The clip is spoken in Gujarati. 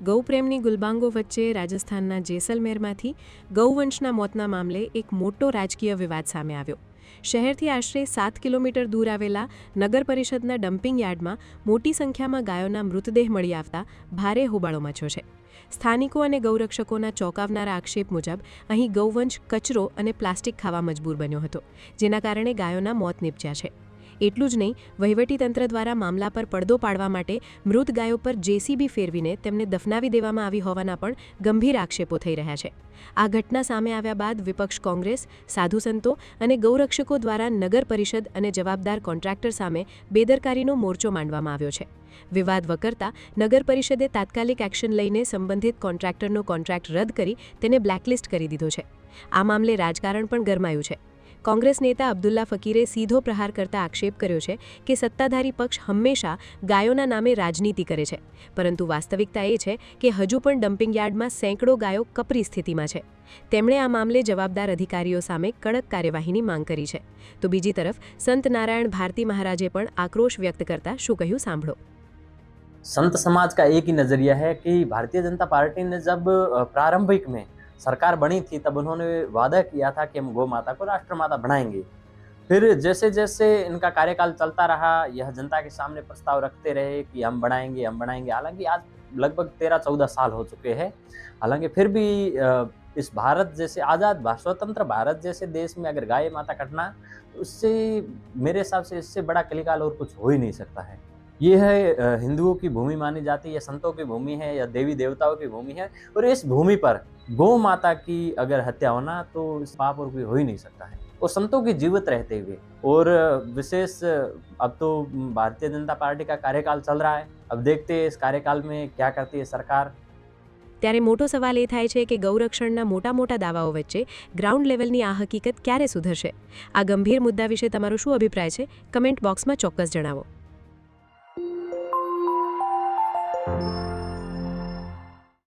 ગૌપ્રેમની ગુલબાંગો વચ્ચે રાજસ્થાનના જેસલમેરમાંથી ગૌવંશના મોતના મામલે એક મોટો રાજકીય વિવાદ સામે આવ્યો. શહેરથી આશરે 7 કિલોમીટર દૂર આવેલા નગર પરિષદના ડમ્પિંગ યાર્ડમાં મોટી સંખ્યામાં ગાયોના મૃતદેહ મળી આવતા ભારે હોબાળો મચ્યો છે. સ્થાનિકો અને ગૌરક્ષકોના ચોંકાવનારા આક્ષેપ મુજબ અહીં ગૌવંશ કચરો અને પ્લાસ્ટિક ખાવા મજબૂર બન્યો હતો, જેના કારણે ગાયોના મોત નીપજ્યા છે. એટલું જ નહીં, વહીવટીતંત્ર દ્વારા મામલા પર પડદો પાડવા માટે મૃત ગાયો પર જેસીબી ફેરવીને તેમને દફનાવી દેવામાં આવી હોવાના પણ ગંભીર આક્ષેપો થઈ રહ્યા છે. આ ઘટના સામે આવ્યા બાદ વિપક્ષ કોંગ્રેસ, સાધુ સંતો અને ગૌરક્ષકો દ્વારા નગર પરિષદ અને જવાબદાર કોન્ટ્રાક્ટર સામે બેદરકારીનો મોરચો માંડવામાં આવ્યો છે. વિવાદ વકરતા નગર પરિષદે તાત્કાલિક એક્શન લઈને સંબંધિત કોન્ટ્રાક્ટરનો કોન્ટ્રાક્ટ રદ કરી તેને બ્લેકલિસ્ટ કરી દીધો છે. આ મામલે રાજકારણ પણ ગરમાયું છે. કોંગ્રેસ નેતા અબ્દુલ્લા ફકીરે સીધો પ્રહાર કરતા આક્ષેપ કર્યો છે કે સત્તાધારી પક્ષ હંમેશા ગાયોના નામે રાજનીતિ કરે છે, પરંતુ વાસ્તવિકતા એ છે કે હજુ પણ ડમ્પિંગ યાર્ડમાં સેંકડો ગાયો કપરી સ્થિતિમાં છે. તેમણે આ મામલે જવાબદાર અધિકારીઓ સામે કડક કાર્યવાહીની માંગ કરી છે. તો બીજી તરફ સંત નારાયણ ભારતી મહારાજે પણ આક્રોશ વ્યક્ત કરતા શું કહ્યું, સાંભળો. संत समाज का एक ही नज़रिया है कि भारतीय जनता पार्टी ने जब प्रारंभिक में सरकार बनी थी तब उन्होंने वादा किया था कि हम गौ माता को राष्ट्र माता बनाएंगे. फिर जैसे जैसे इनका कार्यकाल चलता रहा, यह जनता के सामने प्रस्ताव रखते रहे कि हम बनाएंगे. हालांकि आज लगभग 13-14 साल हो चुके हैं. हालांकि फिर भी इस भारत जैसे आज़ाद स्वतंत्र भारत जैसे देश में अगर गाय माता कटना, उससे मेरे हिसाब से इससे बड़ा कलिकाल और कुछ हो ही नहीं सकता है. ये है हिंदुओं की भूमि मानी जाती है, संतों की भूमि है या देवी देवताओं की भूमि है, और इस भूमि पर गौ माता की अगर हत्या होना तो इस पाप और कोई हो ही नहीं सकता है. और संतों की जीवित रहते हुए, और विशेष अब तो भारतीय जनता पार्टी का कार्यकाल चल रहा है. अब देखते हैं इस कार्यकाल में क्या करती है सरकार. ત્યારે મોટો સવાલ એ થાય છે કે ગૌરક્ષણના મોટા મોટા દાવાઓ વચ્ચે ગ્રાઉન્ડ લેવલની આ હકીકત ક્યારે સુધરશે? આ ગંભીર મુદ્દા વિશે તમારો શું અભિપ્રાય છે? કમેન્ટ બોક્સમાં ચોક્કસ જણાવો.